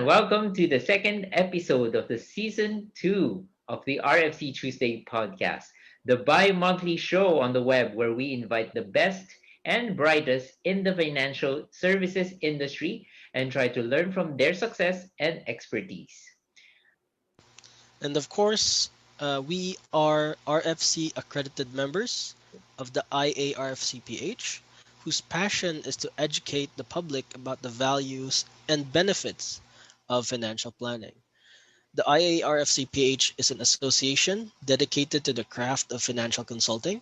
Welcome to the second episode of the season 2 of the RFC Tuesday podcast, the bi monthly show on the web where we invite the best and brightest in the financial services industry and try to learn from their success and expertise. And of course, we are RFC accredited members of the IARFCPH, whose passion is to educate the public about the values and benefits of financial planning. The IARFCPH is an association dedicated to the craft of financial consulting,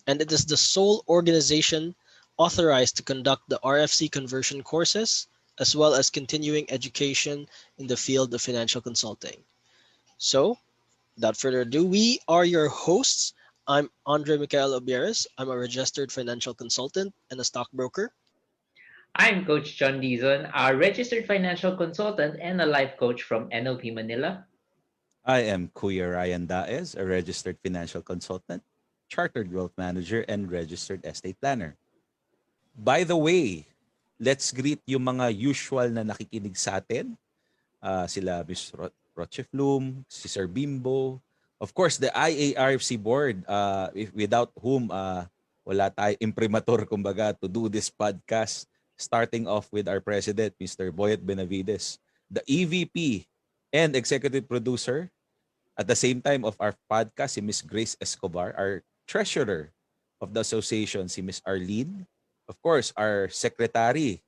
and it is the sole organization authorized to conduct the RFC conversion courses as well as continuing education in the field of financial consulting. So, without further ado, we are your hosts. I'm Andre Michael Obieres. I'm a registered financial consultant and a stockbroker. I'm Coach John Dizon, a registered financial consultant and a life coach from NLP Manila. I am Kuya Ryan Daez, a registered financial consultant, chartered wealth manager, and registered estate planner. By the way, let's greet yung mga usual na nakikinig sa atin. Sila Miss Roche Flum, si Sir Bimbo, of course, the IARFC board, without whom wala tayo imprimatur, kumbaga, to do this podcast, starting off with our president, Mr. Boyet Benavides, the EVP and executive producer, at the same time of our podcast, si Miss Grace Escobar, our treasurer of the association, si Miss Arlene. Of course, our secretary,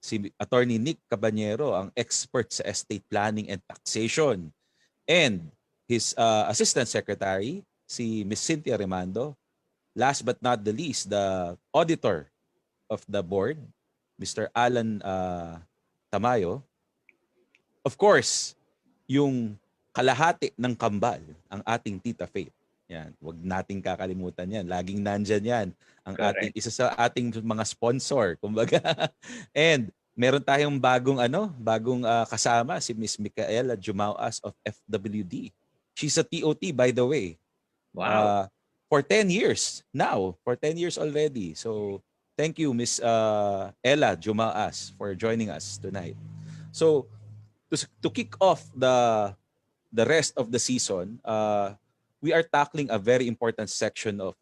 si Attorney Nick Cabanyero, ang expert sa estate planning and taxation. And his assistant secretary, si Miss Cynthia Remando. Last but not the least, the auditor of the board, Mr. Alan Tamayo. Of course, yung kalahati ng kambal, ang ating Tita Faith. Yan, wag nating kakalimutan yan. Laging nandyan yan. Ang ating isa sa ating mga sponsor, kumbaga. And meron tayong bagong kasama, si Miss Micaela Jumauas of FWD. She's a TOT, by the way. Wow. For 10 years now, for 10 years already. So thank you, Miss Ella Jumauas, for joining us tonight. So to kick off the rest of the season, we are tackling a very important section of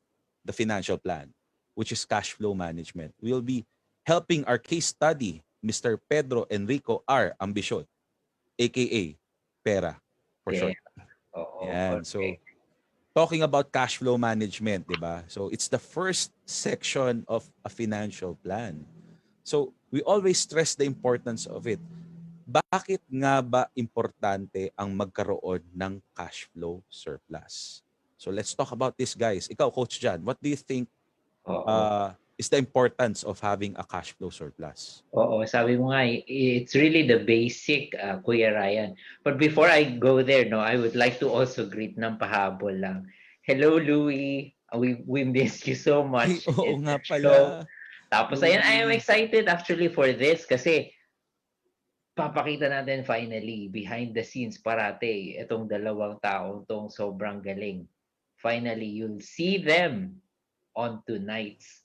the financial plan, which is cash flow management. We'll be helping our case study, Mr. Pedro Enrico R. Ambisyon, aka Pera for short. Oo, Yan. So correct. talking about cash flow management, di ba? So it's the first section of a financial plan. So we always stress the importance of it. Bakit nga ba importante ang magkaroon ng cash flow surplus? So let's talk about this, guys. Ikaw, Coach Jan, what do you think Oo. is the importance of having a cash flow surplus? Oo, sabi mo nga, it's really the basic, Kuya Ryan. But before I go there, no, I would like to also greet ng pahabol lang. Hello, Louie. We missed you so Ay, much oo in nga the pala. show. Tapos, ayan, I am Louie. excited actually for this kasi papakita natin finally behind the scenes parate itong dalawang taong tong sobrang galing. Finally, you'll see them on tonight's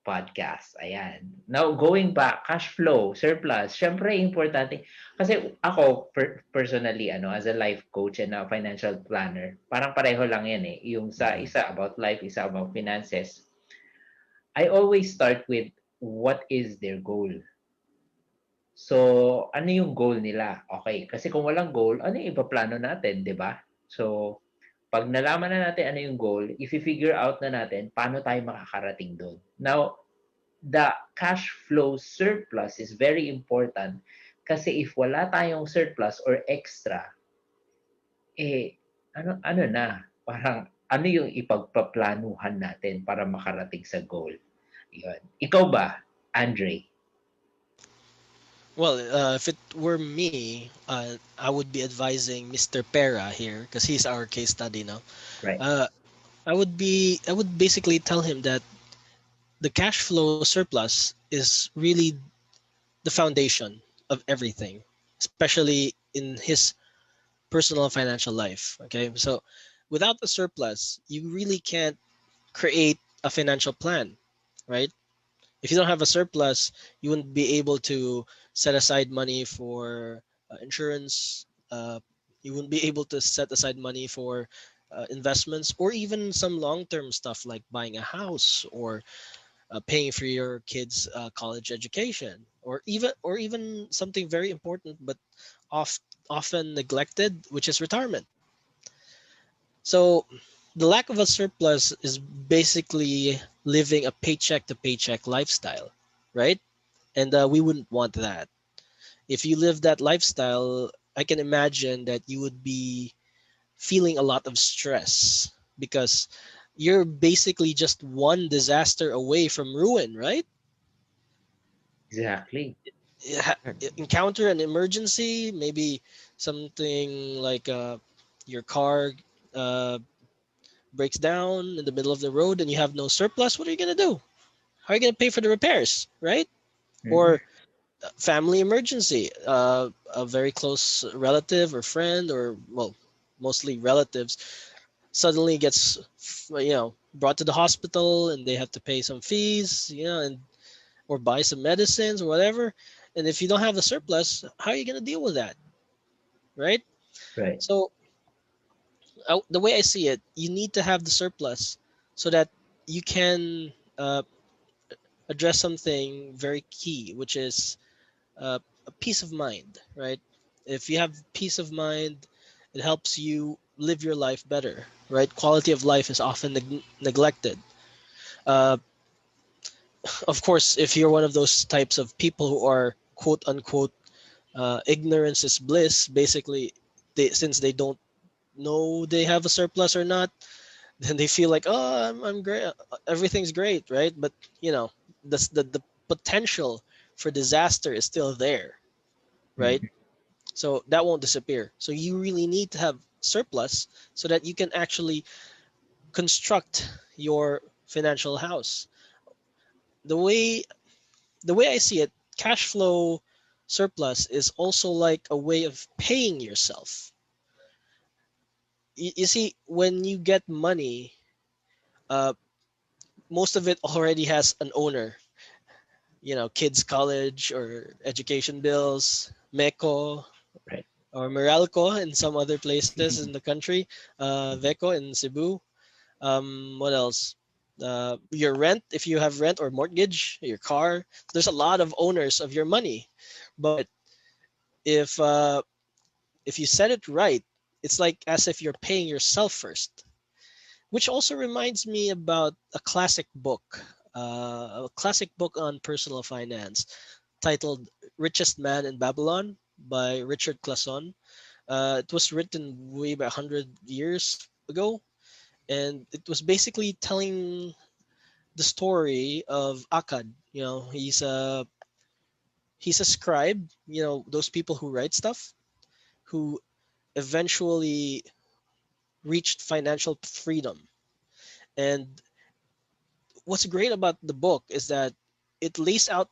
podcast. Ayan. Now, going back, cash flow, surplus, syempre importante. Kasi ako, personally, as a life coach and a financial planner, parang pareho lang yan eh. Yung sa isa about life, isa about finances. I always start with what is their goal. So, ano yung goal nila? Okay, kasi kung walang goal, ano yung ipaplano natin, di ba? So, pag nalaman na natin ano yung goal, if figure out na natin paano tayo makakarating doon. Now, the cash flow surplus is very important kasi if wala tayong surplus or extra, ano na, parang ano yung ipagpaplanuhan natin para makarating sa goal. Yun. Ikaw ba, Andre? Well, if it were me, I would be advising Mr. Pera here because he's our case study now. Right. I would basically tell him that the cash flow surplus is really the foundation of everything, especially in his personal financial life. Okay, so without a surplus, you really can't create a financial plan, right? If you don't have a surplus, you wouldn't be able to set aside money for insurance. You wouldn't be able to set aside money for investments, or even some long-term stuff like buying a house, or paying for your kids' college education, or even something very important but oft, often neglected, which is retirement. So the lack of a surplus is basically living a paycheck to paycheck lifestyle, right? And we wouldn't want that. If you live that lifestyle, I can imagine that you would be feeling a lot of stress, because you're basically just one disaster away from ruin, right? Exactly. Encounter an emergency, maybe something like your car uh, breaks down in the middle of the road and you have no surplus. What are you going to do? How are you going to pay for the repairs, right? Mm-mm. Or family emergency, a very close relative or friend, or well, mostly relatives, suddenly gets brought to the hospital, and they have to pay some fees, and or buy some medicines or whatever. And if you don't have the surplus, how are you going to deal with that, right? Right. So the way I see it, you need to have the surplus so that you can address something very key, which is a peace of mind, right? If you have peace of mind, it helps you live your life better, right? Quality of life is often neglected. Uh, of course, if you're one of those types of people who are quote unquote ignorance is bliss, basically, since they don't know they have a surplus or not, then they feel like, oh, I'm great, everything's great, right? But you know, the potential for disaster is still there, right? Mhm. So that won't disappear. So you really need to have surplus so that you can actually construct your financial house. The way the way I see it, cash flow surplus is also like a way of paying yourself. You see, when you get money, uh, most of it already has an owner. Kids' college or education bills, MECO Right. or Meralco in some other places in the country, VECO in Cebu. What else? Your rent, if you have rent or mortgage, your car. There's a lot of owners of your money, but if uh, if you set it right, it's like as if you're paying yourself first. Which also reminds me about a classic book on personal finance titled "Richest Man in Babylon" by Richard Clason. It was written way back 100 years ago, and it was basically telling the story of Akkad. He's a scribe. Those people who write stuff, who eventually reached financial freedom. And what's great about the book is that it lays out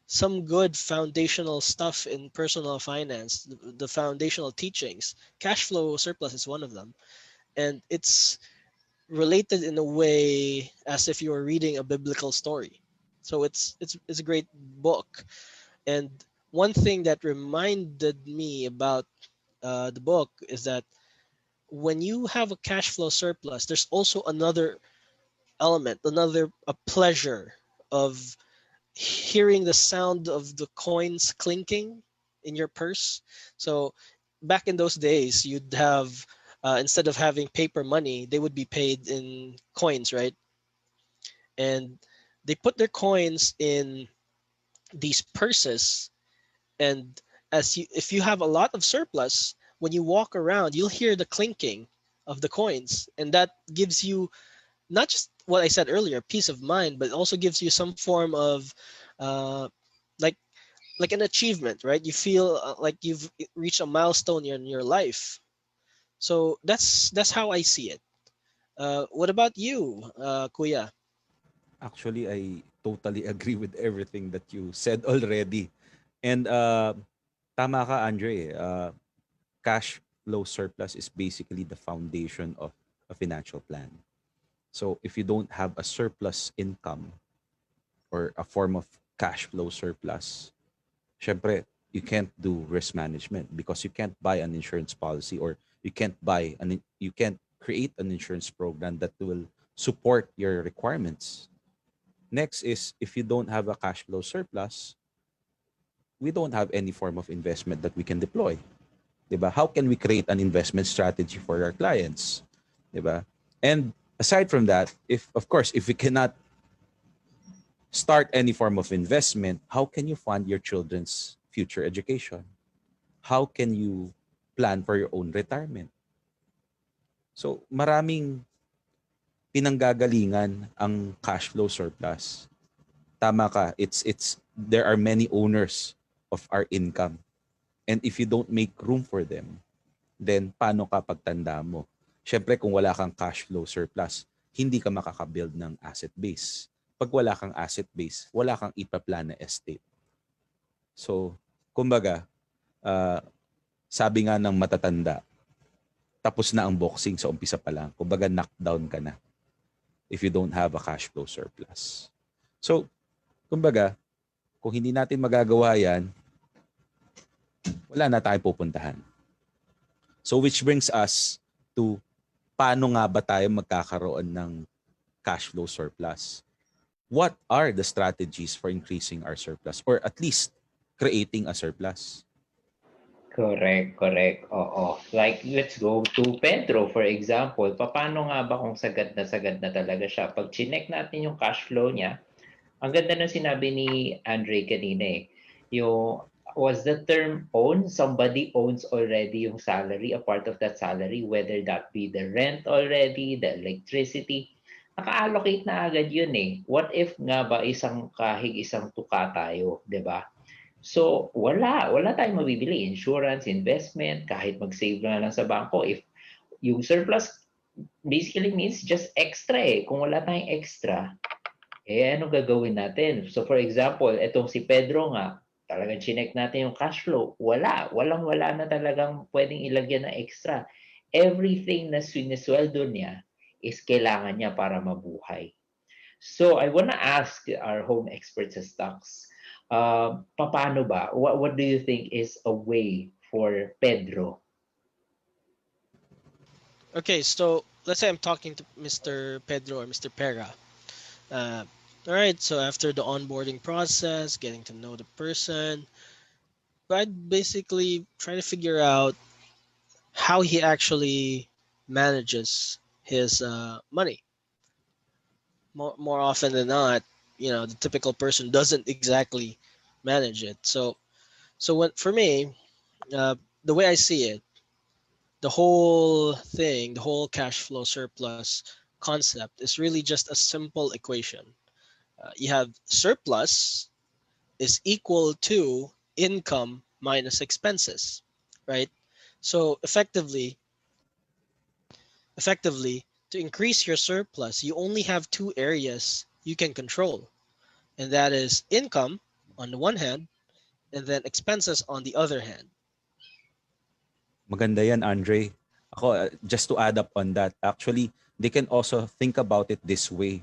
some good foundational stuff in personal finance, the foundational teachings. Cash flow surplus is one of them, and it's related in a way as if you were reading a biblical story. So it's a great book. And one thing that reminded me about the book is that when you have a cash flow surplus, there's also another element, another a pleasure of hearing the sound of the coins clinking in your purse. So back in those days, you'd have instead of having paper money, they would be paid in coins, right? And they put their coins in these purses, and if you have a lot of surplus, when you walk around, you'll hear the clinking of the coins, and that gives you not just what I said earlier, peace of mind, but also gives you some form of uh, like like an achievement, right? You feel like you've reached a milestone in your life. So that's how I see it. What about you, Kuya? Actually, I totally agree with everything that you said already. And tama ka, Andre. Cash flow surplus is basically the foundation of a financial plan. So if you don't have a surplus income or a form of cash flow surplus, syempre, you can't do risk management because you can't buy an insurance policy, or you can't create an insurance program that will support your requirements. Next is, if you don't have a cash flow surplus, we don't have any form of investment that we can deploy. 'Di ba? How can we create an investment strategy for our clients? 'Di ba? And aside from that, if of course, if we cannot start any form of investment, how can you fund your children's future education? How can you plan for your own retirement? So, maraming pinanggagalingan ang cash flow surplus. Tama ka, it's there are many owners of our income. And if you don't make room for them, then paano ka pagtanda mo? Syempre, kung wala kang cash flow surplus, hindi ka makakabuild ng asset base. Pag wala kang asset base, wala kang ipaplan na estate. So, kumbaga, sabi nga ng matatanda, tapos na ang boxing sa umpisa pa lang. Kumbaga, knockdown ka na if you don't have a cash flow surplus. So, kumbaga, kung hindi natin magagawa yan, wala na tayong pupuntahan. So, which brings us to paano nga ba tayo magkakaroon ng cash flow surplus? What are the strategies for increasing our surplus, or at least creating a surplus? Correct. Oo. Like, let's go to Pedro, for example. Paano nga ba kung sagad na talaga siya? Pag chinek natin yung cash flow niya, ang ganda ng sinabi ni Andre kanina eh. Yung, was the term own? Somebody owns already yung salary, a part of that salary, whether that be the rent already, the electricity. Naka-allocate na agad yun eh. What if nga ba kahig isang tuka tayo, di ba? So, wala tayong mabibili. Insurance, investment, kahit mag-save na lang sa bangko. If yung surplus basically means just extra eh. Kung wala tayong extra, ano gagawin natin? So, for example, etong si Pedro nga, talagang chinek natin yung cash flow. Wala na talagang pwedeng ilagyan na extra. Everything na sinisweldo niya is kailangan niya para mabuhay. So, I wanna ask our home experts sa stocks, paano ba? What do you think is a way for Pedro? Okay, so let's say I'm talking to Mr. Pedro or Mr. Pera. All right, so after the onboarding process, getting to know the person, I'd basically try to figure out how he actually manages his money. More often than not, the typical person doesn't exactly manage it. So for me, the way I see it, the whole cash flow surplus concept is really just a simple equation. You have surplus is equal to income minus expenses, right? So effectively, to increase your surplus, you only have two areas you can control, and that is income on the one hand, and then expenses on the other hand. Maganda yan, Andre. Ako, just to add up on that, actually, they can also think about it this way.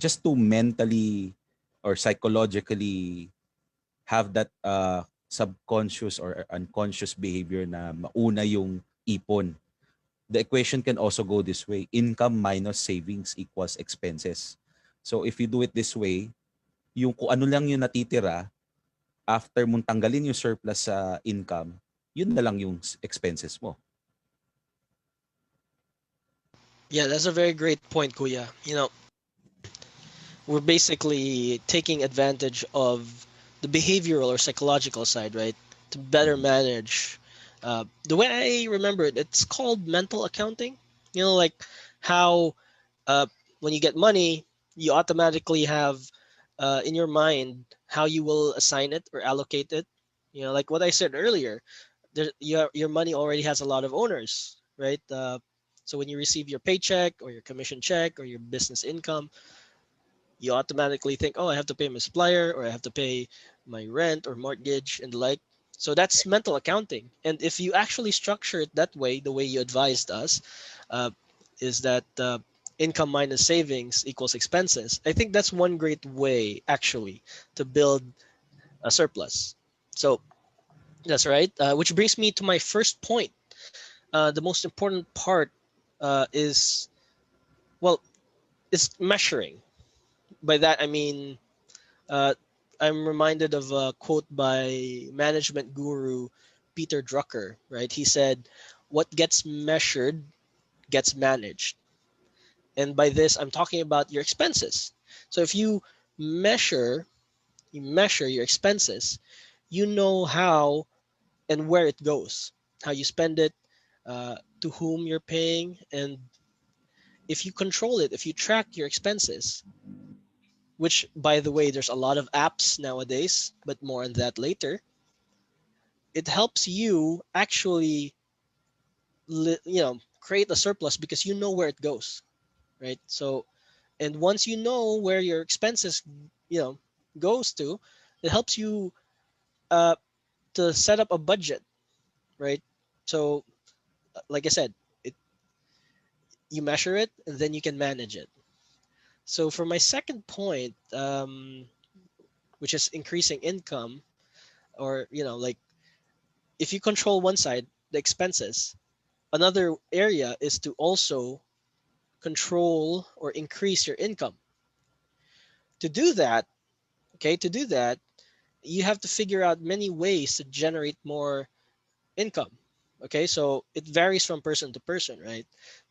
Just to mentally or psychologically have that subconscious or unconscious behavior na mauna yung ipon. The equation can also go this way. Income minus savings equals expenses. So if you do it this way, yung kung ano lang yung natitira, after mong tanggalin yung surplus sa income, yun na lang yung expenses mo. Yeah, that's a very great point, Kuya. We're basically taking advantage of the behavioral or psychological side, right? To better manage. The way I remember it, it's called mental accounting. Like how when you get money, you automatically have in your mind how you will assign it or allocate it. Like what I said earlier, your money already has a lot of owners, right? So when you receive your paycheck or your commission check or your business income, you automatically think, oh, I have to pay my supplier or I have to pay my rent or mortgage and the like. So that's mental accounting. And if you actually structure it that way, the way you advised us, is that income minus savings equals expenses. I think that's one great way actually to build a surplus. So that's right. Which brings me to my first point. The most important part is, well, is measuring. By that I mean, uh, I'm reminded of a quote by management guru Peter Drucker. Right, he said, "What gets measured gets managed." And by this, I'm talking about your expenses. So if measure, you measure your expenses, you know how and where it goes, how you spend it, to whom you're paying, and if you control it, if you track your expenses, which by the way, there's a lot of apps nowadays, but more on that later. It helps you actually, create a surplus because you know where it goes, right? So, and once you know where your expenses, you know, goes to, it helps you uh, to set up a budget, right? So, like I said, it you measure it and then you can manage it. So for my second point, which is increasing income, or like if you control one side, the expenses, another area is to also control or increase your income. To do that, okay, to do that, you have to figure out many ways to generate more income. Okay, so it varies from person to person, right?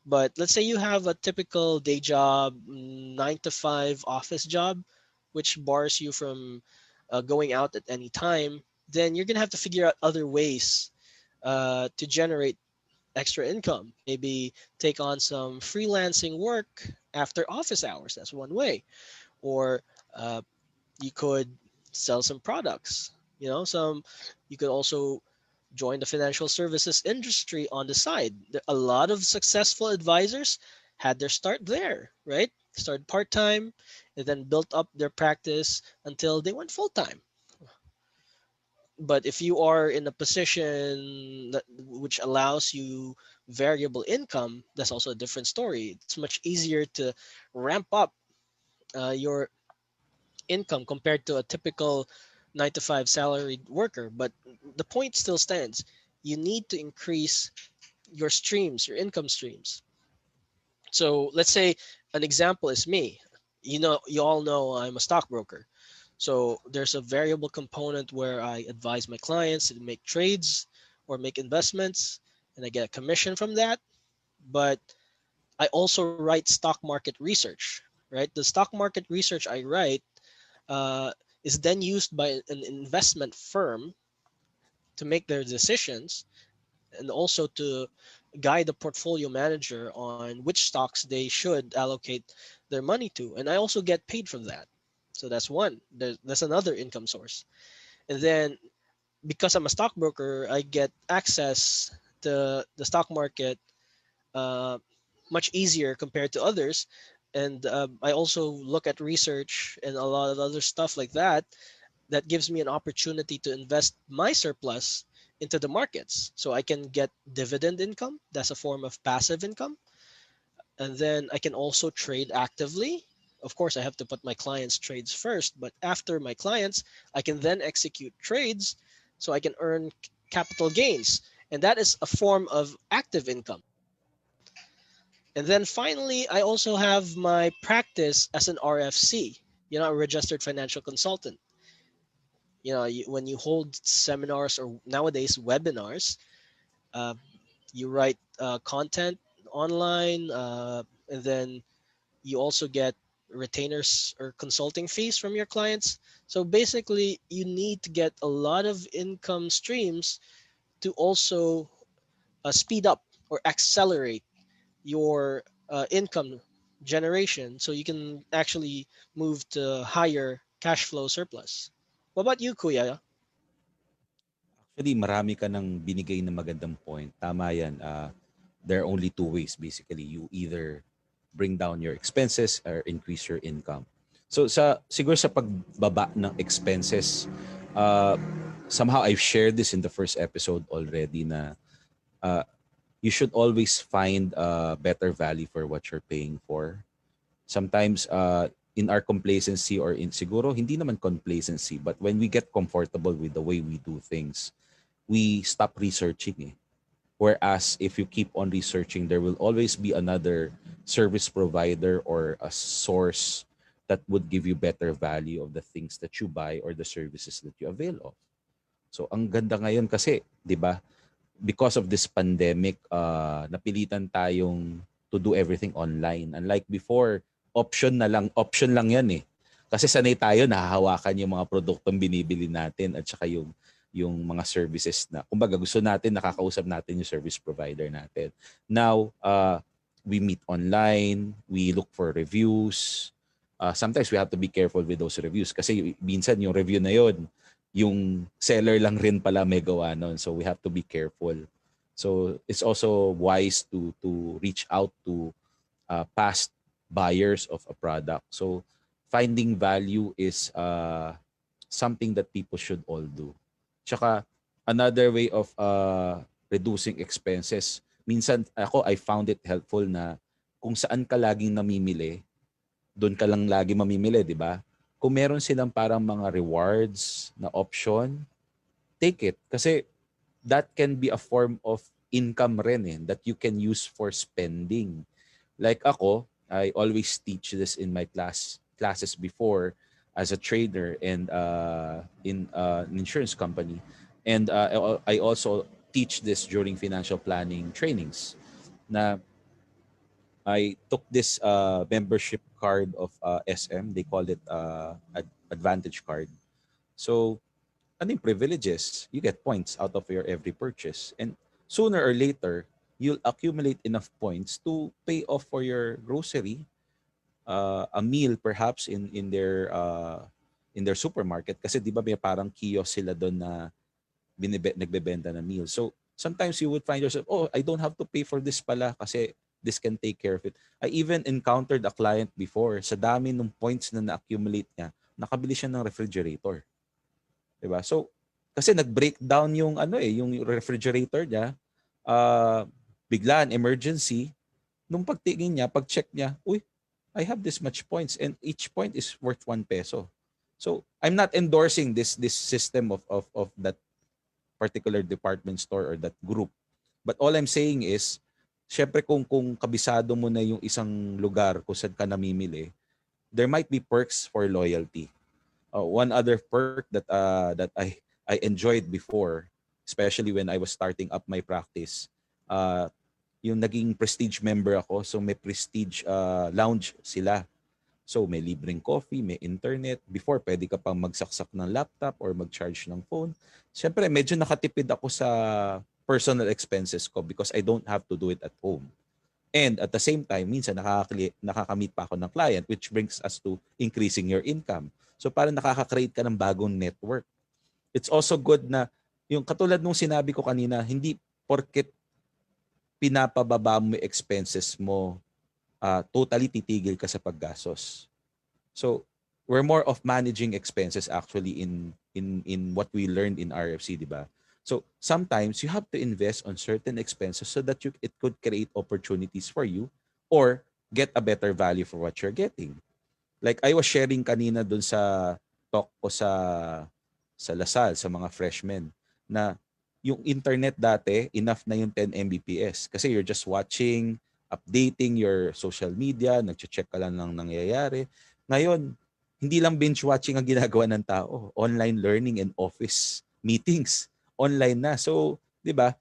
But let's say you have a typical day job, 9 to 5 office job, which bars you from going out at any time. Then you're gonna have to figure out other ways to generate extra income. Maybe take on some freelancing work after office hours. That's one way. Or uh, you could sell some products. Some you could also join the financial services industry on the side. A lot of successful advisors had their start there, right? Started part time and then built up their practice until they went full time. But if you are in a position which allows you variable income, that's also a different story. It's much easier to ramp up your income compared to a typical 9 to 5 salaried worker. But the point still stands. You need to increase your streams, your income streams. So let's say an example is me. You all know I'm a stockbroker. So there's a variable component where I advise my clients to make trades or make investments, and I get a commission from that. But I also write stock market research, right? The stock market research I write uh, is then used by an investment firm to make their decisions, and also to guide the portfolio manager on which stocks they should allocate their money to. And I also get paid from that. So that's one. That's another income source. And then because I'm a stockbroker, I get access to the stock market uh, much easier compared to others. And I also look at research and a lot of other stuff like that. That gives me an opportunity to invest my surplus into the markets. So I can get dividend income. That's a form of passive income. And then I can also trade actively. Of course, I have to put my clients' trades first, but after my clients, I can then execute trades so I can earn capital gains. And that is a form of active income. And then finally, I also have my practice as an RFC, a registered financial consultant. When you hold seminars or nowadays webinars, uh, you write content online, and then you also get retainers or consulting fees from your clients. So basically, you need to get a lot of income streams to also speed up or accelerate your income generation so you can actually move to higher cash flow surplus. What about you, Kuya? Actually, marami ka ng binigay na magandang point. Tama yan. There are only two ways basically. You either bring down your expenses or increase your income. So siguro sa pagbaba ng expenses, uh, somehow I've shared this in the first episode already na uh, you should always find a better value for what you're paying for. Sometimes in our complacency or in siguro, hindi naman complacency, but when we get comfortable with the way we do things, we stop researching eh. Whereas if you keep on researching, there will always be another service provider or a source that would give you better value of the things that you buy or the services that you avail of. So ang ganda ngayon kasi, 'di ba? Because of this pandemic, napilitan tayong to do everything online. Unlike before, option lang 'yan eh. Kasi sanay tayo nahahawakan yung mga produktong binibili natin at saka yung mga services na kumbaga gusto natin nakakausap natin yung service provider natin. Now, we meet online, we look for reviews. Sometimes we have to be careful with those reviews kasi minsan yung review na yon yung seller lang rin pala may gawa nun. So we have to be careful. So it's also wise to reach out to past buyers of a product. So finding value is something that people should all do. Tsaka another way of reducing expenses. Minsan I found it helpful na kung saan ka laging namimili, doon ka lang lagi mamimili, di ba? Kung meron silang parang mga rewards na option, take it. Kasi that can be a form of income rin eh, that you can use for spending. Like ako, I always teach this in my classes before as a trader and in an insurance company. And I also teach this during financial planning trainings na I took this membership card of SM. They called it Advantage card. So, ano yung privileges? You get points out of your every purchase. And sooner or later, you'll accumulate enough points to pay off for your grocery, a meal perhaps in their supermarket. Kasi di ba may parang kiosk sila doon na nagbebenta ng meal. So, sometimes you would find yourself, oh, I don't have to pay for this pala kasi this can take care of it. I even encountered a client before, sa dami ng points na na-accumulate niya, nakabili siya ng refrigerator. Diba? So, kasi nag-breakdown yung yung refrigerator niya, biglaan, emergency, nung pagtingin niya, pag-check niya, uy, I have this much points and each point is worth 1 peso. So, I'm not endorsing this system of that particular department store or that group. But all I'm saying is, syempre kung kabisado mo na yung isang lugar kung saan ka namimili, there might be perks for loyalty. One other perk that I enjoyed before, especially when I was starting up my practice, yung naging prestige member ako. So may prestige lounge sila. So may libreng coffee, may internet. Before, pwede ka pang magsaksak ng laptop or mag-charge ng phone. Siyempre, medyo nakatipid ako sa personal expenses ko because I don't have to do it at home. And at the same time, minsan nakakamit pa ako ng client, which brings us to increasing your income. So parang nakaka-create ka ng bagong network. It's also good na, yung katulad nung sinabi ko kanina, hindi porket pinapababa mo yung expenses mo, totally titigil ka sa paggastos. So we're more of managing expenses actually in what we learned in RFC, di ba? So sometimes you have to invest on certain expenses so that it could create opportunities for you or get a better value for what you're getting. Like I was sharing kanina dun sa talk ko sa Lasal, sa mga freshmen, na yung internet dati, enough na yung 10 Mbps. Kasi you're just watching, updating your social media, nag-check ka lang ng nangyayari. Ngayon, hindi lang binge watching ang ginagawa ng tao. Online learning and office meetings. Online na. So, di ba,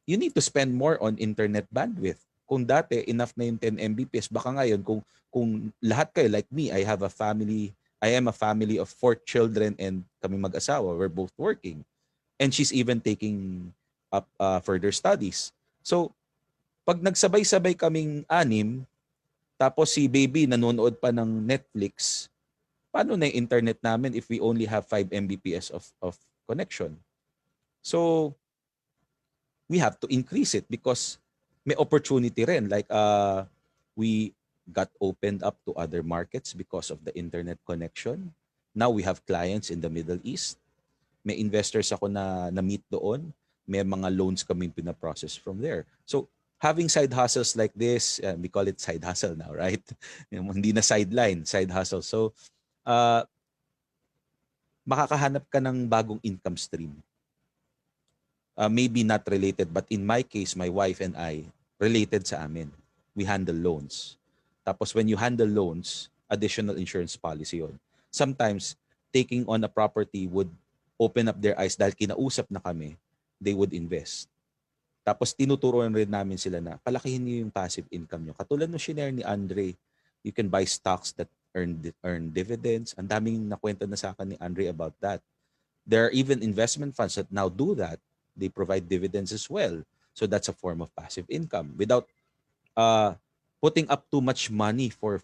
you need to spend more on internet bandwidth. Kung dati, enough na yung 10 Mbps, baka ngayon, kung lahat kayo, like me, I am a family of 4 children and kami mag-asawa, we're both working. And she's even taking up further studies. So, pag nagsabay-sabay kaming 6, tapos si baby nanonood pa ng Netflix, paano na yung internet namin if we only have 5 Mbps of connection? So, we have to increase it because may opportunity rin. Like, we got opened up to other markets because of the internet connection. Now we have clients in the Middle East. May investors ako na meet doon may mga loans kaming pinaprocess from there. So, having side hustles like this, we call it side hustle now, right? Hindi na sideline, side hustle. So, makakahanap ka ng bagong income stream. Maybe not related, but in my case, my wife and I, related sa amin. We handle loans. Tapos when you handle loans, additional insurance policy yun. Sometimes, taking on a property would open up their eyes dahil kinausap na kami, they would invest. Tapos tinuturuan rin namin sila na palakihin niyo yung passive income niyo. Katulad ng shinare ni Andre, you can buy stocks that earn dividends. Ang daming nakwento na sa akin ni Andre about that. There are even investment funds that now do that. They provide dividends as well. So that's a form of passive income without putting up too much money for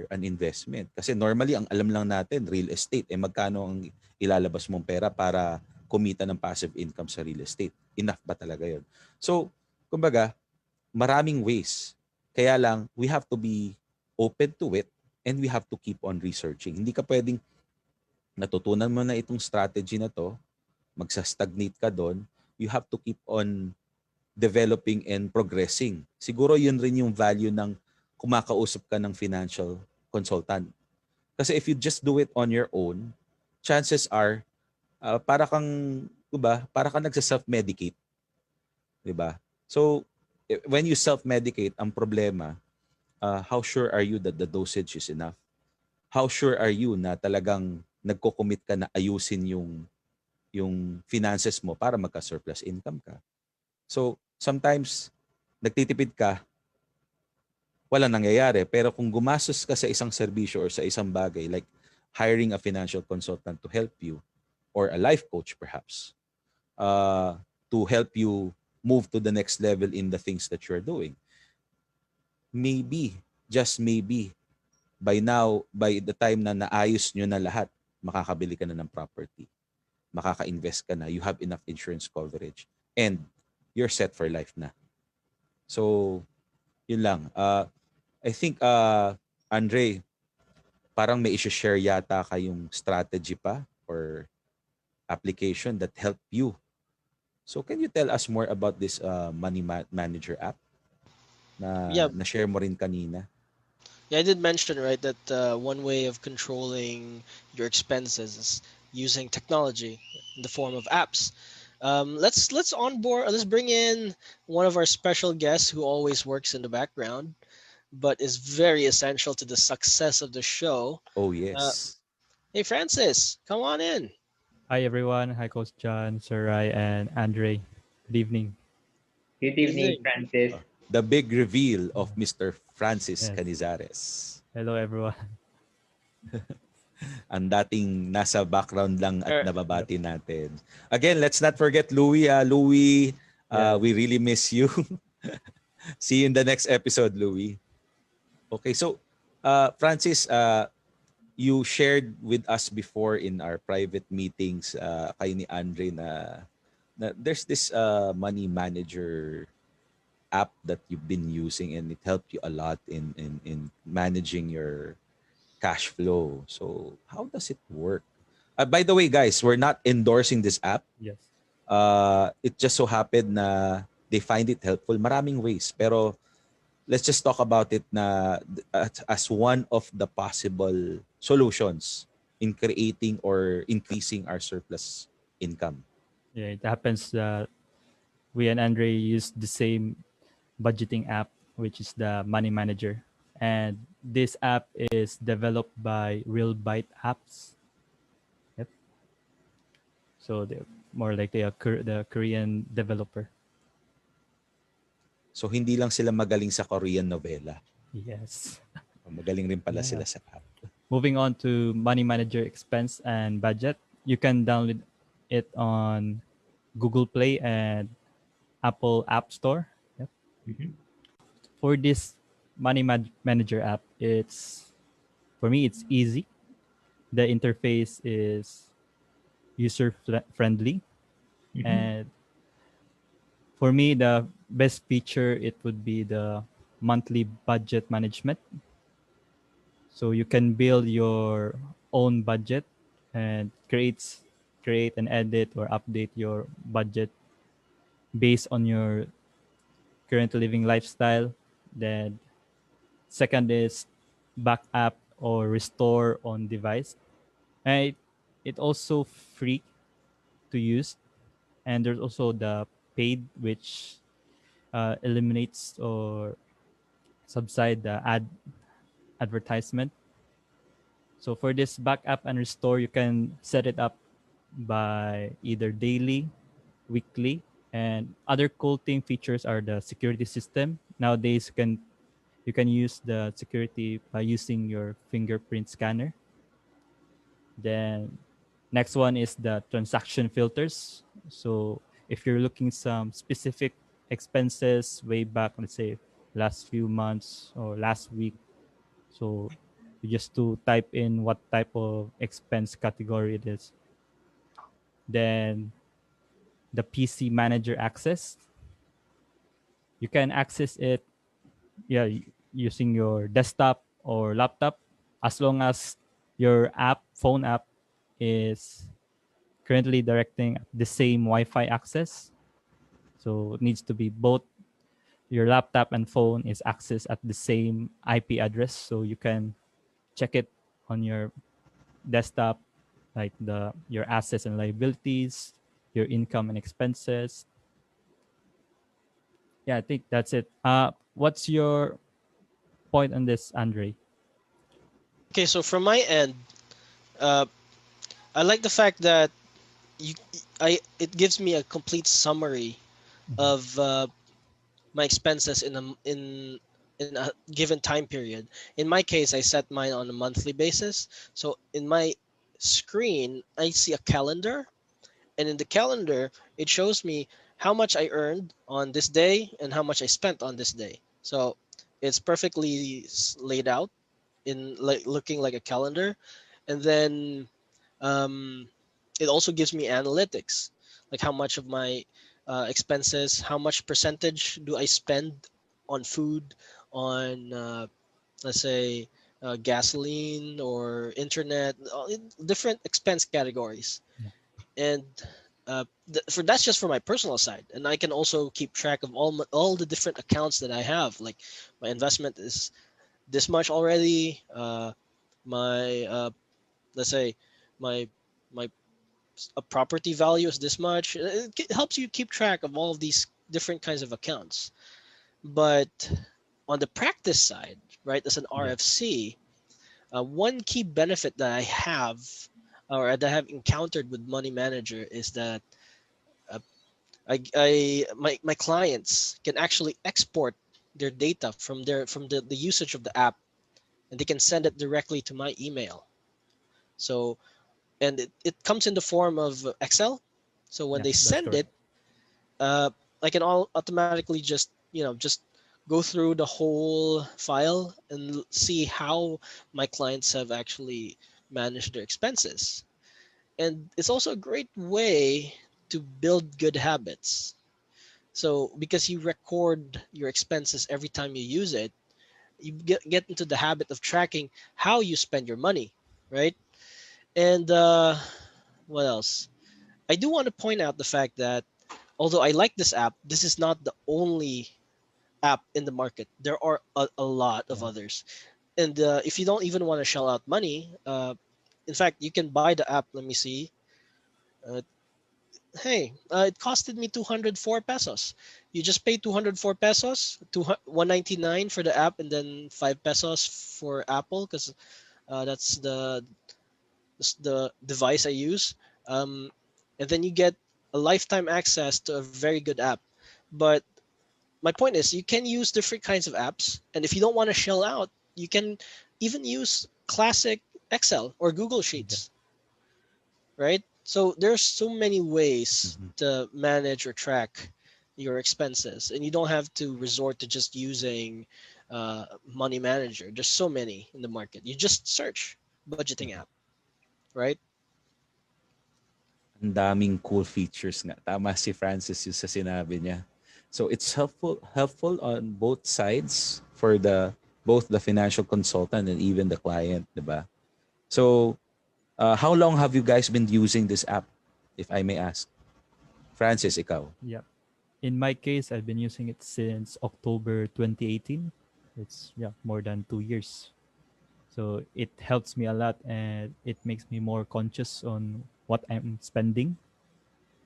an investment. Kasi normally, ang alam lang natin, real estate, magkano ang ilalabas mong pera para kumita ng passive income sa real estate. Enough ba talaga yun? So, kumbaga, maraming ways. Kaya lang, we have to be open to it and we have to keep on researching. Hindi ka pwedeng natutunan mo na itong strategy na to, magsa-stagnate ka doon, you have to keep on developing and progressing. Siguro yun rin yung value ng kumakausap ka ng financial consultant. Kasi if you just do it on your own, chances are para kang, diba? Para kang nagsa-self-medicate. Diba? So, when you self-medicate, ang problema, how sure are you that the dosage is enough? How sure are you na talagang nagko-commit ka na ayusin yung finances mo para magka-surplus income ka? So, sometimes, nagtitipid ka, walang nangyayari. Pero kung gumastos ka sa isang serbisyo or sa isang bagay, like hiring a financial consultant to help you, or a life coach perhaps, to help you move to the next level in the things that you're doing, maybe, just maybe, by now, by the time na naayos nyo na lahat, makakabili ka na ng property. Makaka-invest ka na. You have enough insurance coverage. And you're set for life na. So, yun lang. I think, Andre, parang may isi-share yata kayong strategy pa or application that helped you. So, can you tell us more about this money manager app Yeah, na-share mo rin kanina? yeah, I did mention, right, that one way of controlling your expenses is using technology in the form of apps. Let's onboard. Let's bring in one of our special guests who always works in the background, but is very essential to the success of the show. Oh, Uh, yes. hey, Francis, come on in. Hi everyone. Hi Coach John, Sir Rai, and Andre. Good evening. Good evening, Evening. Francis. The big reveal of Mr. Francis Yes. Canizares. Hello everyone. Ang dating nasa background lang at Er, nababati natin. Again, let's not forget Louie. Louie, Yes. we really miss you. See you in the next episode, Louie. Okay, so Francis, you shared with us before in our private meetings kay ni Andre na there's this money manager app that you've been using and it helped you a lot in managing your cash flow. So how does it work? By the way, guys, we're not endorsing this app. Yes. It just so happened na they find it helpful. Maraming ways. Pero let's just talk about it na as one of the possible solutions in creating or increasing our surplus income. Yeah, it happens that we and Andre use the same budgeting app, which is the Money Manager. And this app is developed by Real Byte Apps. Yep. So they're more like the Korean developer. So hindi lang sila magaling sa Korean novela. Yes. Magaling rin pala Yeah. sila sa app. Moving on to Money Manager Expense and Budget, you can download it on Google Play and Apple App Store. Yep. Mhm. For this Manager app, for me it's easy. The interface is user friendly, Mhm. and for me the best feature it would be the monthly budget management. So you can build your own budget and create and edit or update your budget based on your current living lifestyle. Then second is back up or restore on device. And it also free to use. And there's also the paid, which eliminates or subside the advertisement. So for this backup and restore, you can set it up by either daily, weekly, and other cool thing features are the security system. Nowadays, you can use the security by using your fingerprint scanner. Then next one is the transaction filters. So if you're looking some specific expenses way back, let's say last few months or last week, so you just to type in what type of expense category it is. Then the PC manager access, you can access it, yeah, using your desktop or laptop, as long as your phone app is currently directing the same Wi-Fi access. So it needs to be both your laptop and phone is accessed at the same IP address, so you can check it on your desktop, like your assets and liabilities, your income and expenses. Yeah, I think that's it. What's your point on this, Andre? Okay, so from my end, uh, I like the fact that you, it gives me a complete summary Mhm. of my expenses in a given time period. In my case, I set mine on a monthly basis. So in my screen, I see a calendar, and in the calendar, it shows me how much I earned on this day and how much I spent on this day. So it's perfectly laid out in like looking like a calendar, and then um, it also gives me analytics, like how much of my expenses, how much percentage do I spend on food, on let's say gasoline or internet, different expense categories. Yeah. And for that's just for my personal side, and I can also keep track of all the different accounts that I have. Like my investment is this much already. My let's say my my a property value is this much. It helps you keep track of all of these different kinds of accounts. But on the practice side, right, as an Yeah. RFC, one key benefit that I have or that I have encountered with Money Manager is that uh, my clients can actually export their data from the usage of the app, and they can send it directly to my email. So and it comes in the form of Excel. So when Yeah, they that's send correct. it, I can all automatically just just go through the whole file and see how my clients have actually managed their expenses. And it's also a great way to build good habits. So because you record your expenses every time you use it, you get into the habit of tracking how you spend your money, right? And what else? I do want to point out the fact that although I like this app, this is not the only app in the market. There are a lot of Yeah. others. And if you don't even want to shell out money, in fact, you can buy the app. Let me see. Uh, hey, it costed me 204 pesos. You just pay 204 pesos, 199 for the app, and then 5 pesos for Apple because that's the device I use. Um, and then you get a lifetime access to a very good app. But my point is, you can use different kinds of apps, and if you don't want to shell out, you can even use classic Excel or Google Yeah. Sheets, right? So there's so many ways Mhm. to manage or track your expenses, and you don't have to resort to just using Money Manager. There's so many in the market. You just search budgeting Mhm. app, right? Ang daming cool features nga. Tama si Francis yung sa sinabi niya. So it's helpful on both sides for the both the financial consultant and even the client, 'di ba? So, how long have you guys been using this app, if I may ask? Francis, ikaw. Yeah. In my case, I've been using it since October 2018. It's more than 2 years. So it helps me a lot, and it makes me more conscious on what I'm spending.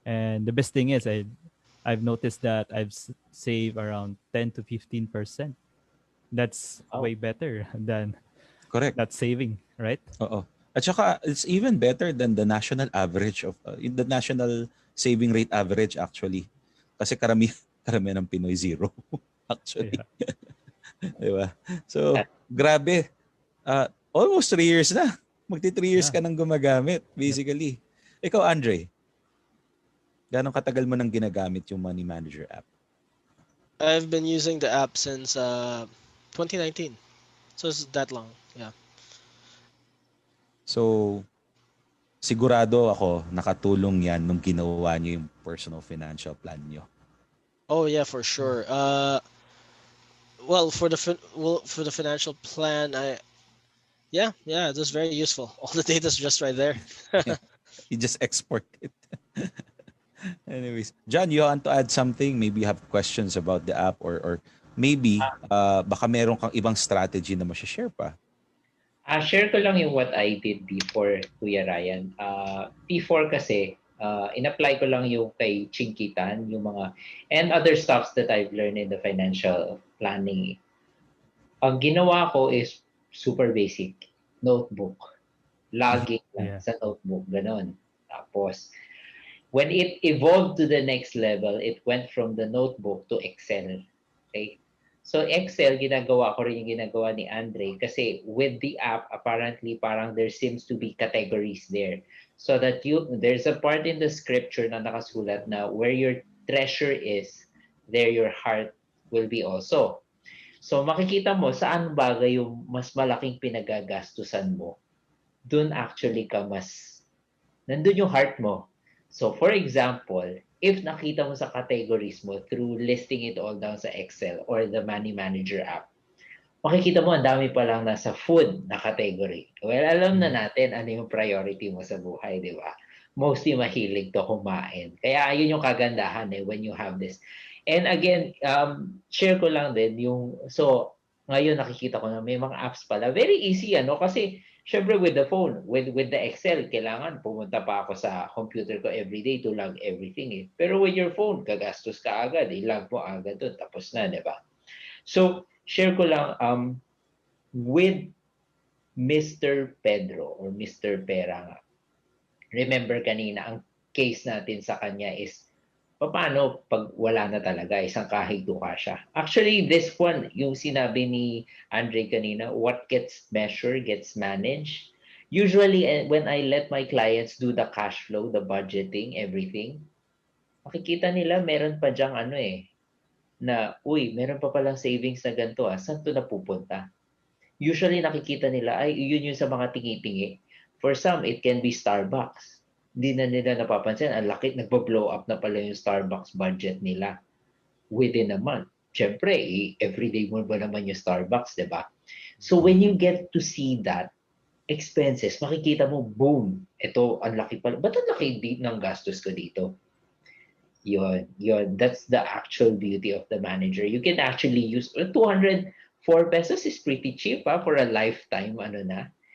And the best thing is, I've noticed that I've saved around 10 to 15%. That's Oh, way better than Correct. not saving, right? Oo. At saka it's even better than the national average of the national saving rate average actually. Kasi karamihan ng Pinoy zero actually, Yeah. 'di ba? So, grabe. Almost 3 years na. Magti 3 years Yeah. ka nang gumagamit Yep. basically. Ikaw, Andre, gaano katagal mo nang ginagamit yung Money Manager app? I've been using the app since 2019, so it's that long. Yeah. So, sigurado ako nakatulong yan nung ginawa niyo yung personal financial plan niyo. Oh yeah, for sure. Well, for the financial plan, yeah, it was very useful. All the data's just right there. You just export it. Anyways, John, you want to add something? Maybe you have questions about the app or maybe baka meron kang ibang strategy na ma-share pa. Share ko lang yung what I did before, Kuya Ryan. Before kasi, in-apply ko lang yung kay Chinkitan, yung mga, and other stuffs that I've learned in the financial planning. Ang ginawa ko is super basic. Notebook. Lagi lang Yeah. sa notebook. Ganon. Tapos, when it evolved to the next level, it went from the notebook to Excel. Okay? So Excel, ginagawa ko rin yung ginagawa ni Andre kasi with the app, apparently parang there seems to be categories there. So that there's a part in the scripture na nakasulat na where your treasure is, there your heart will be also. So makikita mo saan bagay yung mas malaking pinagagastusan mo. Doon actually ka nandun yung heart mo. So for example, if nakita mo sa categories mo through listing it all down sa Excel or the Money Manager app, makikita mo ang dami pa lang nasa food na category. Well, alam na natin ano yung priority mo sa buhay, di ba? Mostly mahilig to kumain. Kaya yun yung kagandahan when you have this. And again, share ko lang din yung, so ngayon nakikita ko na may mga apps pala. Very easy kasi syempre with the phone, with the Excel, kailangan pumunta pa ako sa computer ko everyday to log everything Pero with your phone, gagastos ka agad, log mo agad doon, tapos na, di ba? So, share ko lang, with Mr. Pedro or Mr. Pera nga. Remember kanina, ang case natin sa kanya is, paano pag wala na talaga, isang kahig-duka siya. Actually, this one, yung sinabi ni Andre kanina, what gets measured gets managed. Usually, when I let my clients do the cash flow, the budgeting, everything, makikita nila meron pa dyang na, meron pa palang savings na ganito saan to napupunta? Usually, nakikita nila, yun yung sa mga tingi-tingi. For some, it can be Starbucks. Hindi na nila napapansin, ang laki, nagbo-blow up na pala yung Starbucks budget nila within a month. Siyempre, everyday mo ba naman yung Starbucks, di ba? So when you get to see that, expenses, makikita mo, boom, ito, ang laki pala. Ba't ang laki ng gastos ko dito? Yun. That's the actual beauty of the manager. You can actually use 204 pesos is pretty cheap for a lifetime,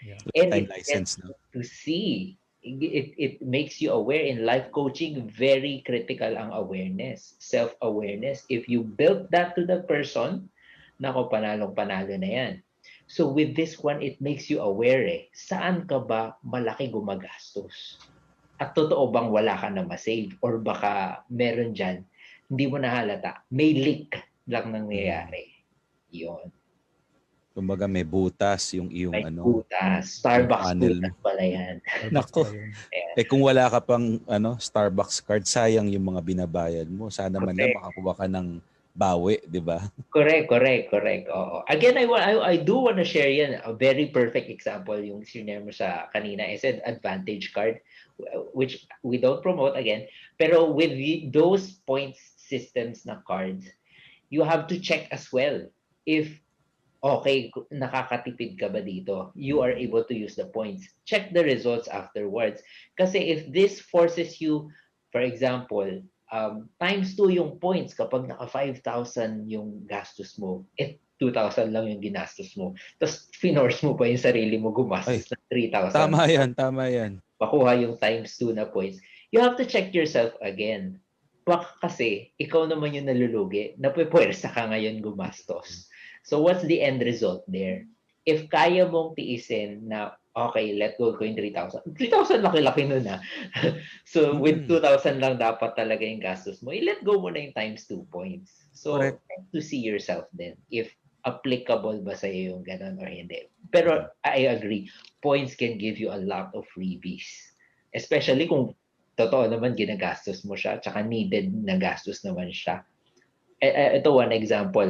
Yeah. And Lifetime it license, gets no? to see. It makes you aware. In life coaching, very critical ang awareness, self-awareness. If you build that to the person, nako, panalong-panalo na yan. So with this one, it makes you aware saan ka ba malaki gumagastos? At totoo bang wala ka na masave? Or baka meron dyan, hindi mo nahalata. May leak lang nangyayari. Yun. Kumbaga may butas yung iyong May butas. Starbucks funnel butas mo. pala yan. Nako. Pala yun. Kung wala ka pang Starbucks card, sayang yung mga binabayad mo. Sana man lang Correct. makakuha ka ng bawi, di ba? Correct. Oo. Again, I do want to share yan. A very perfect example yung sinare mo sa kanina. I said advantage card, which we don't promote again. Pero with those points systems na cards, you have to check as well if okay, nakakatipid ka ba dito? You are able to use the points. Check the results afterwards. Kasi if this forces you, for example, times 2 yung points kapag naka 5,000 yung gastos mo. 2,000 lang yung ginastos mo. Tapos finorce mo pa yung sarili mo Ay, gumastos ng 3,000. tama yan, tama yan. Makuha yung times 2 na points. You have to check yourself again. Baka kasi, ikaw naman yung nalulugi, napupwersa ka ngayon gumastos. So what's the end result there? If kaya mong tiisin na, okay, let go ko yung 3,000. 3,000 laki-laki nun ah. So with 2,000 lang dapat talaga yung gastos mo. I-let go mo na yung times 2 points. So Correct. try to see yourself then if applicable ba sa'yo yung ganun or hindi. Pero I agree, points can give you a lot of freebies. Especially kung totoo naman ginagastos mo siya, tsaka needed na gastos naman siya. Ito one example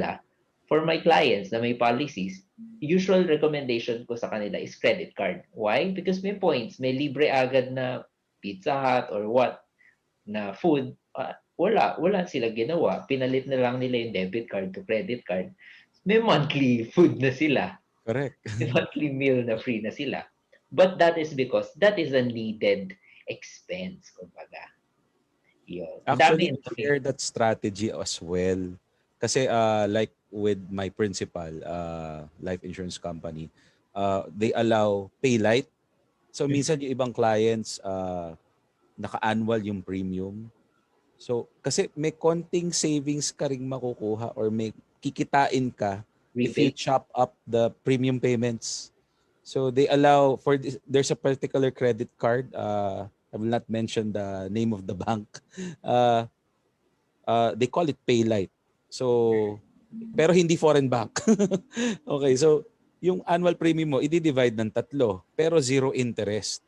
For my clients na may policies, usual recommendation ko sa kanila is credit card. Why? Because may points, may libre agad na Pizza Hut or what na food. Wala sila ginawa. Pinalit na lang nila yung debit card to credit card. May monthly food na sila. Correct. May monthly meal na free na sila. But that is because that is a needed expense, kumbaga. Yun. Actually, Dami share that strategy as well. Kasi like with my principal life insurance company, they allow pay light. So minsan yung ibang clients naka-annual yung premium. So kasi may konting savings ka ring makukuha or may kikitain ka if you rebate. chop up the premium payments. So they allow for this, there's a particular credit card. I will not mention the name of the bank. They call it pay light. So pero hindi foreign bank. Okay, so yung annual premium mo i-divide ng 3 pero zero interest.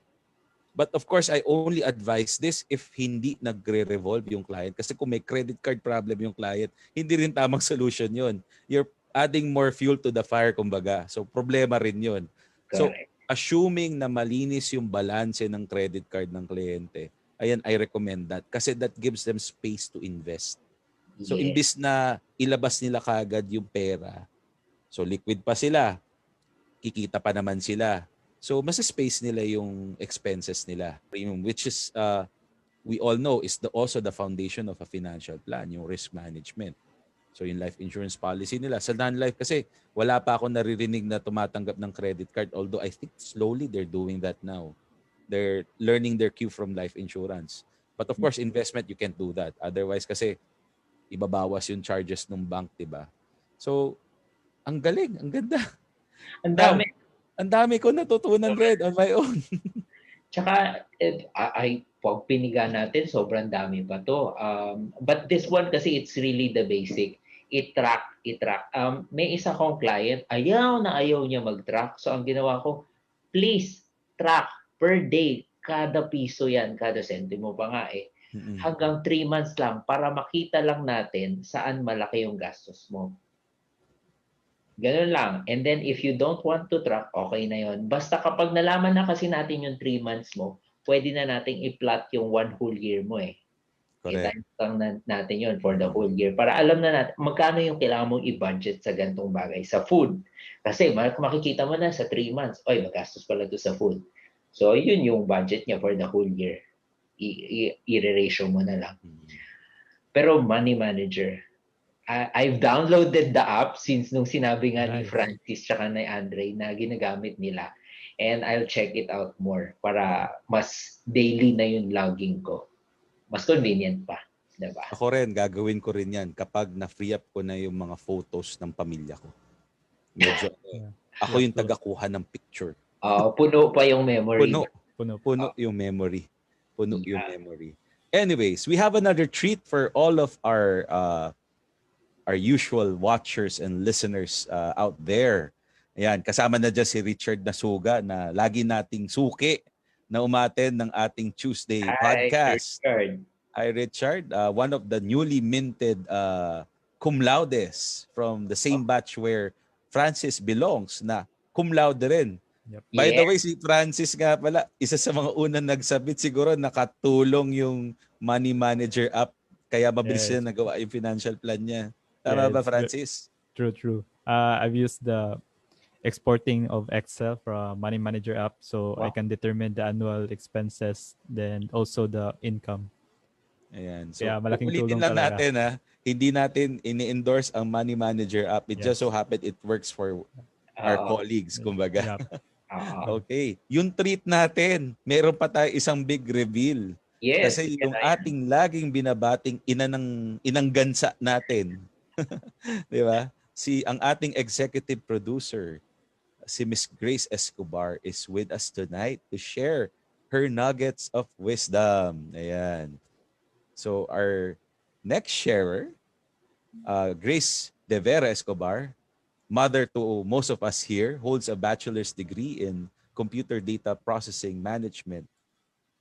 But of course, I only advise this if hindi nagre-revolve yung client. Kasi kung may credit card problem yung client, hindi rin tamang solution yun. You're adding more fuel to the fire, kumbaga. So problema rin yun. So Correct. assuming na malinis yung balanse ng credit card ng kliyente, ayan, I recommend that. Kasi that gives them space to invest. So Yes. imbis na ilabas nila kagad yung pera, so liquid pa sila, kikita pa naman sila. So mas space nila yung expenses nila. Premium, which is we all know is also the foundation of a financial plan, yung risk management. So yung life insurance policy nila. Sa non-life kasi wala pa ako naririnig na tumatanggap ng credit card, although I think slowly they're doing that now. They're learning their cue from life insurance. But of course, investment, you can't do that. Otherwise kasi ibabawas yung charges ng bank, di ba? So, ang galing, ang ganda. Ang Now, dami. ang dami ko natutunan, Red, on my own. Tsaka, pag piniga natin, sobrang dami pa to. But this one kasi, it's really the basic. I-track. May isa kong client, ayaw niya mag-track. So, ang ginawa ko, please, track per day. Kada piso yan, kada sentimo pa nga eh. Hanggang 3 months lang para makita lang natin saan malaki yung gastos mo. Ganun lang. And then if you don't want to track, okay na yon. Basta kapag nalaman na kasi natin yung 3 months mo, pwede na nating i-plot yung 1 whole year mo eh. Correct. I-times lang natin yon for the whole year. Para alam na natin magkano yung kailangan mong i-budget sa gantong bagay. Sa food. Kasi makikita mo na sa 3 months, oy, magastos pala to sa food. So yun yung budget niya for the whole year. I-ratio mo na lang. Pero money manager, I've downloaded the app since nung sinabi nga ni Nice. Francis tsaka ni Andre na ginagamit nila. And I'll check it out more para mas daily na yung logging ko. Mas convenient pa. Diba? Ako rin, gagawin ko rin yan kapag na-free up ko na yung mga photos ng pamilya ko. Medyo, ako yung tagakuha ng picture. Puno pa yung memory. Puno yung memory. Puno yung memory. Anyways, we have another treat for all of our usual watchers and listeners out there. Ayan, kasama na dyan si Richard Nasuga na lagi nating suki na umaten ng ating Tuesday podcast. Hi, Richard. One of the newly minted cum laudes from the same batch where Francis belongs na cum laude rin. Yep. By the way, si Francis nga pala, isa sa mga unang nagsabit siguro nakatulong yung Money Manager app kaya mabilis Yes. na nagawa yung financial plan niya. Tama ba, Francis? True. I've used the exporting of Excel from Money Manager app so I can determine the annual expenses, then also the income. Ayan. So, Yeah, malaking uulitin tulong lang talaga. natin, hindi natin ini-endorse ang money manager app. It just so Yes. happened it works for our Oo. colleagues, kumbaga. Yep. Oo. Okay. Yung treat natin, meron pa tayo isang big reveal. Yes, Kasi yan yung na yan. ating laging binabating inang gansa natin, 'di ba? Ang ating executive producer, si Miss Grace Escobar is with us tonight to share her nuggets of wisdom. Ayan. So our next sharer, Grace De Vera Escobar, mother to most of us here, holds a bachelor's degree in computer data processing management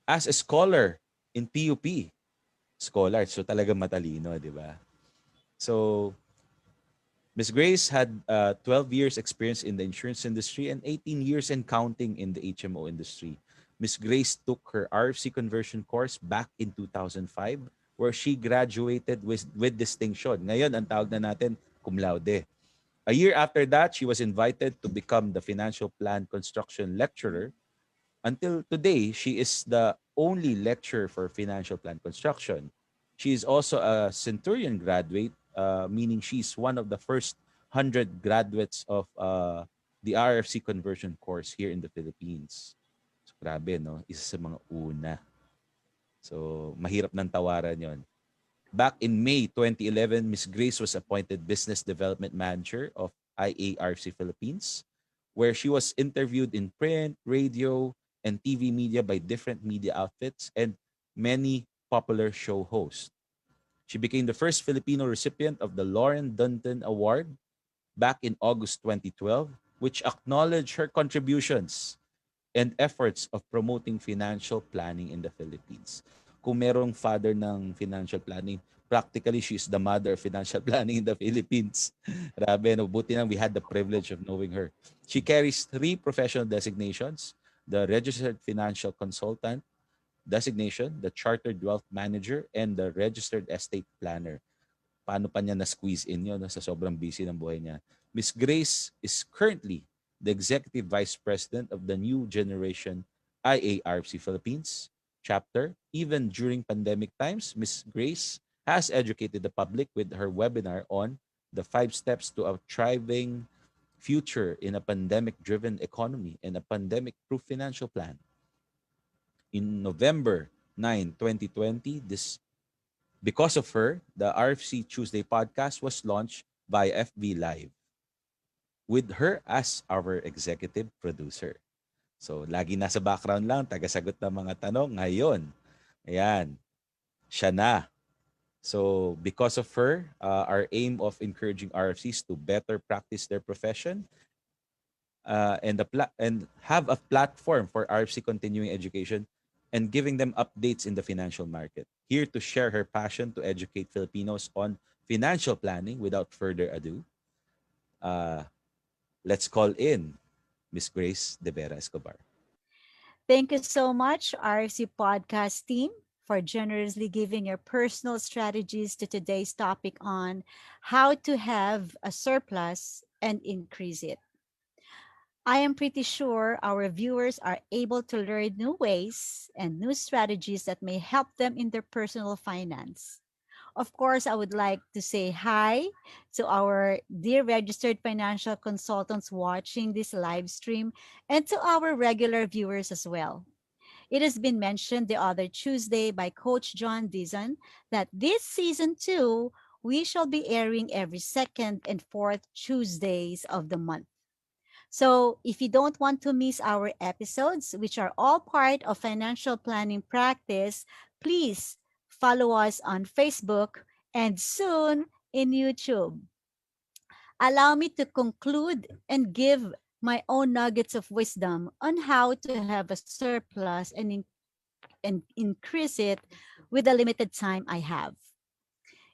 as a scholar in PUP. Scholar, so talagang matalino, di ba? So Miss Grace had 12 years experience in the insurance industry and 18 years and counting in the HMO industry. Miss Grace took her RFC conversion course back in 2005 where she graduated with distinction. Ngayon, ang tawag na natin, cum laude. A year after that, she was invited to become the financial plan construction lecturer. Until today, she is the only lecturer for financial plan construction. She is also a Centurion graduate, meaning she's one of the first 100 graduates of the RFC conversion course here in the Philippines. So, grabe, no? Isa sa mga una. So, mahirap ng tawaran yon. Back in May 2011, Miss Grace was appointed Business Development Manager of IARC Philippines, where she was interviewed in print, radio, and TV media by different media outfits and many popular show hosts. She became the first Filipino recipient of the Lauren Dunton Award back in August 2012, which acknowledged her contributions and efforts of promoting financial planning in the Philippines. Kung merong father ng financial planning, practically she's the mother of financial planning in the Philippines. Grabe, no? Buti lang we had the privilege of knowing her. She carries 3 professional designations: the Registered Financial Consultant designation, the Chartered Wealth Manager, and the Registered Estate Planner. Paano pa niya na-squeeze in yun, no, sa sobrang busy ng buhay niya. Miss Grace is currently the Executive Vice President of the New Generation IARC Philippines chapter. Even during pandemic times, Miss Grace has educated the public with her webinar on the 5 steps to a thriving future in a pandemic-driven economy and a pandemic-proof financial plan. In November 9, 2020, because of her, the RFC Tuesday podcast was launched by FB Live with her as our executive producer. So, lagi nasa background lang, tagasagot ng mga tanong. Ngayon, ayan, siya na. So, because of her, our aim of encouraging RFCs to better practice their profession and have a platform for RFC continuing education and giving them updates in the financial market. Here to share her passion to educate Filipinos on financial planning without further ado, uh, let's call in Miss Grace De Vera Escobar. Thank you so much, RFC Podcast team, for generously giving your personal strategies to today's topic on how to have a surplus and increase it. I am pretty sure our viewers are able to learn new ways and new strategies that may help them in their personal finance. Of course, I would like to say hi to our dear registered financial consultants watching this live stream and to our regular viewers as well. It has been mentioned the other Tuesday by Coach John Dizon that this season 2, we shall be airing every second and fourth Tuesdays of the month. So, if you don't want to miss our episodes, which are all part of financial planning practice, please follow us on Facebook and soon in YouTube. Allow me to conclude and give my own nuggets of wisdom on how to have a surplus and increase it with the limited time I have.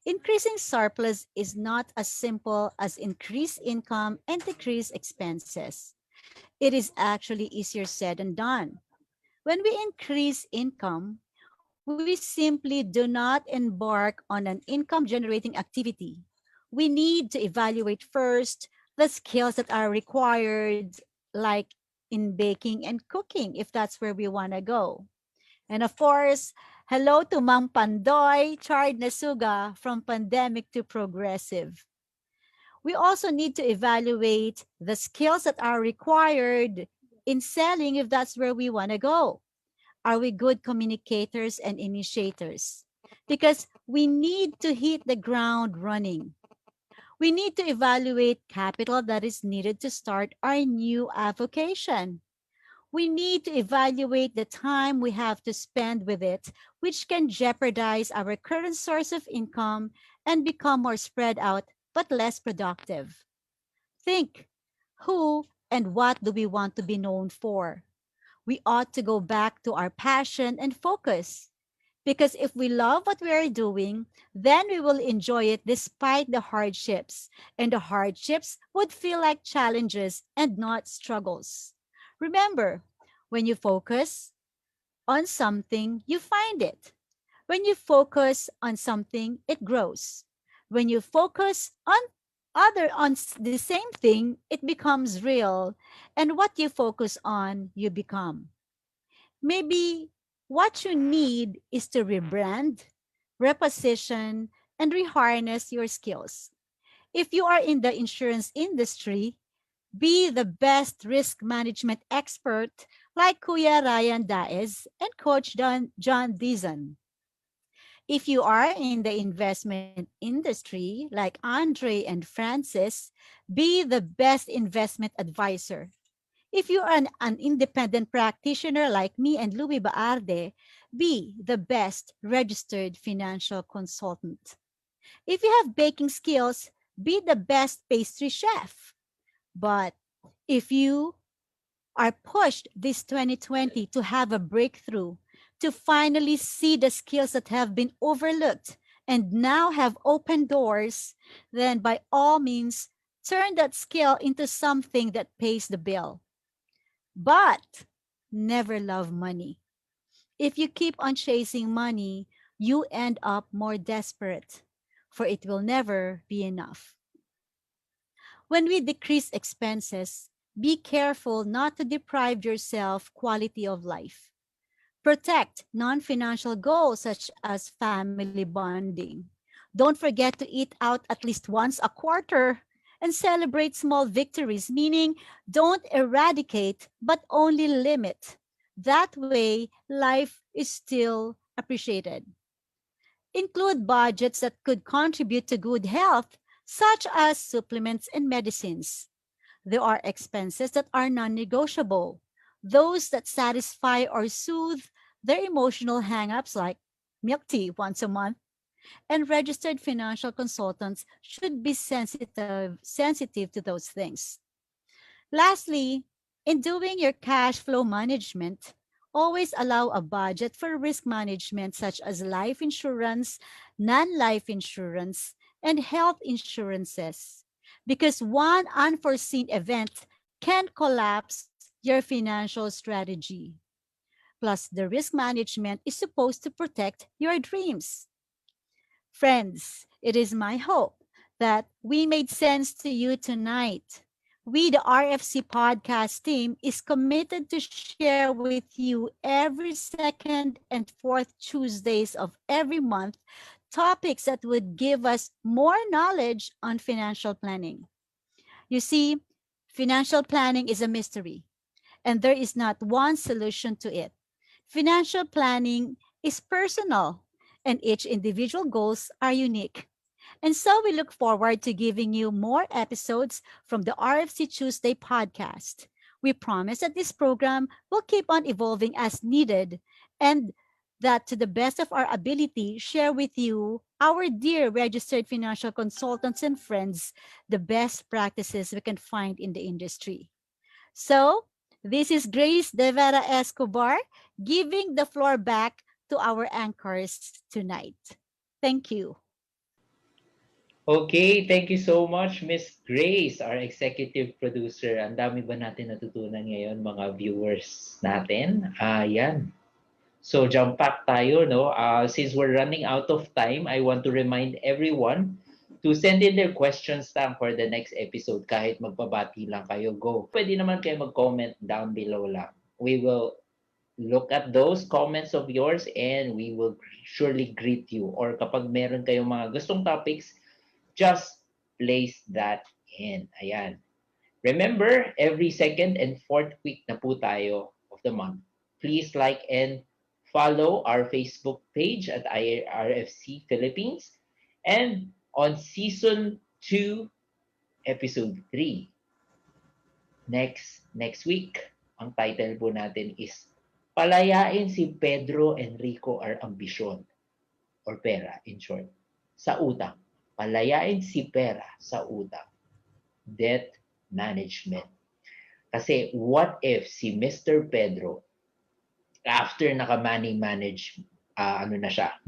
Increasing surplus is not as simple as increase income and decrease expenses. It is actually easier said than done. When we increase income, we simply do not embark on an income generating activity. We need to evaluate first the skills that are required, like in baking and cooking, if that's where we want to go. And of course, Hello to Mang Pandoy, Chard Nasuga, from pandemic to progressive. We also need to evaluate the skills that are required in selling if that's where we want to go. Are we good communicators and initiators? Because we need to hit the ground running. We need to evaluate capital that is needed to start our new avocation. We need to evaluate the time we have to spend with it, which can jeopardize our current source of income and become more spread out but less productive. Think, who and what do we want to be known for? We ought to go back to our passion and focus. Because if we love what we are doing, then we will enjoy it despite the hardships. And the hardships would feel like challenges and not struggles. Remember, when you focus on something, you find it. When you focus on something, it grows. When you focus on the same thing, it becomes real. And what you focus on, you become. Maybe what you need is to rebrand, reposition, and reharness your skills. If you are in the insurance industry, be the best risk management expert like Kuya Ryan Daes and Coach John Dizon. If you are in the investment industry like Andre and Francis, be the best investment advisor. If you are an independent practitioner like me and Louis Baarde, be the best registered financial consultant. If you have baking skills, be the best pastry chef. But if you are pushed this 2020 to have a breakthrough, to finally see the skills that have been overlooked and now have open doors, then by all means, turn that skill into something that pays the bill. But never love money. If you keep on chasing money, you end up more desperate, for it will never be enough. When we decrease expenses, be careful not to deprive yourself quality of life. Protect non-financial goals such as family bonding. Don't forget to eat out at least once a quarter and celebrate small victories, meaning don't eradicate but only limit. That way, life is still appreciated. Include budgets that could contribute to good health, such as supplements and medicines. There are expenses that are non negotiable, those that satisfy or soothe their emotional hang-ups like milk tea once a month, and registered financial consultants should be sensitive to those things. Lastly, in doing your cash flow management, always allow a budget for risk management such as life insurance, non-life insurance, and health insurances. Because one unforeseen event can collapse your financial strategy. Plus, the risk management is supposed to protect your dreams. Friends, it is my hope that we made sense to you tonight. We, the RFC podcast team, is committed to share with you every second and fourth Tuesdays of every month topics that would give us more knowledge on financial planning. You see, financial planning is a mystery, and there is not one solution to it. Financial planning is personal, and each individual goals are unique. And so we look forward to giving you more episodes from the RFC Tuesday podcast. We promise that this program will keep on evolving as needed and that to the best of our ability, share with you, our dear registered financial consultants and friends, the best practices we can find in the industry. So, this is Grace De Vera Escobar giving the floor back to our anchors tonight. Thank you. Okay, thank you so much, Miss Grace, our executive producer. Ang dami ba natin natutunan ngayon, mga viewers natin? Yan. So, jump pack tayo, no? Since we're running out of time, I want to remind everyone to send in their questions lang for the next episode. Kahit magpabati lang kayo, go. Pwede naman kayo mag-comment down below lang. We will look at those comments of yours and we will surely greet you. Or kapag meron kayong mga gustong topics, just place that in. Ayan. Remember, every second and fourth week na po tayo of the month. Please like and follow our Facebook page at IRFC Philippines. And on Season 2, Episode 3, next week, ang title po natin is Palayain si Pedro Enrico our ambisyon or pera in short sa utang. Palayain si pera sa utang. Debt management. Kasi what if si Mr. Pedro after naka-money manage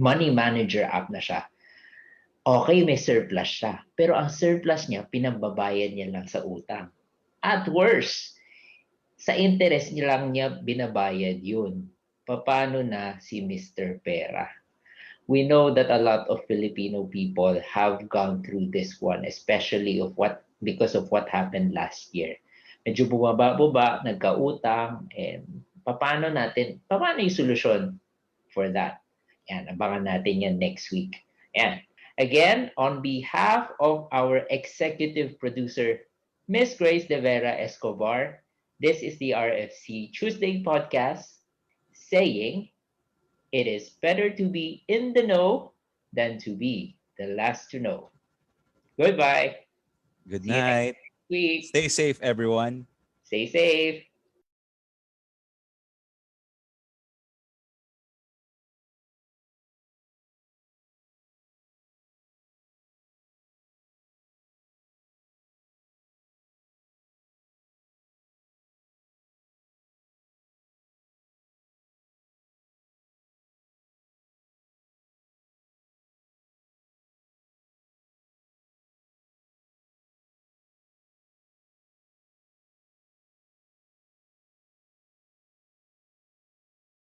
money manager app na siya. Okay, may surplus siya. Pero ang surplus niya, pinambabayad niya lang sa utang. At worse, sa interest niya lang niya binabayad yun. Paano na si Mr. Pera? We know that a lot of Filipino people have gone through this one, especially because of what happened last year. Medyo bumaba, nagkautang, and paano yung solusyon for that? Yan, abangan natin yan next week. Yan. Again, on behalf of our executive producer, Miss Grace De Vera Escobar, this is the RFC Tuesday podcast saying, it is better to be in the know than to be the last to know. Goodbye. Good See you next night. week. Stay safe, everyone. Stay safe.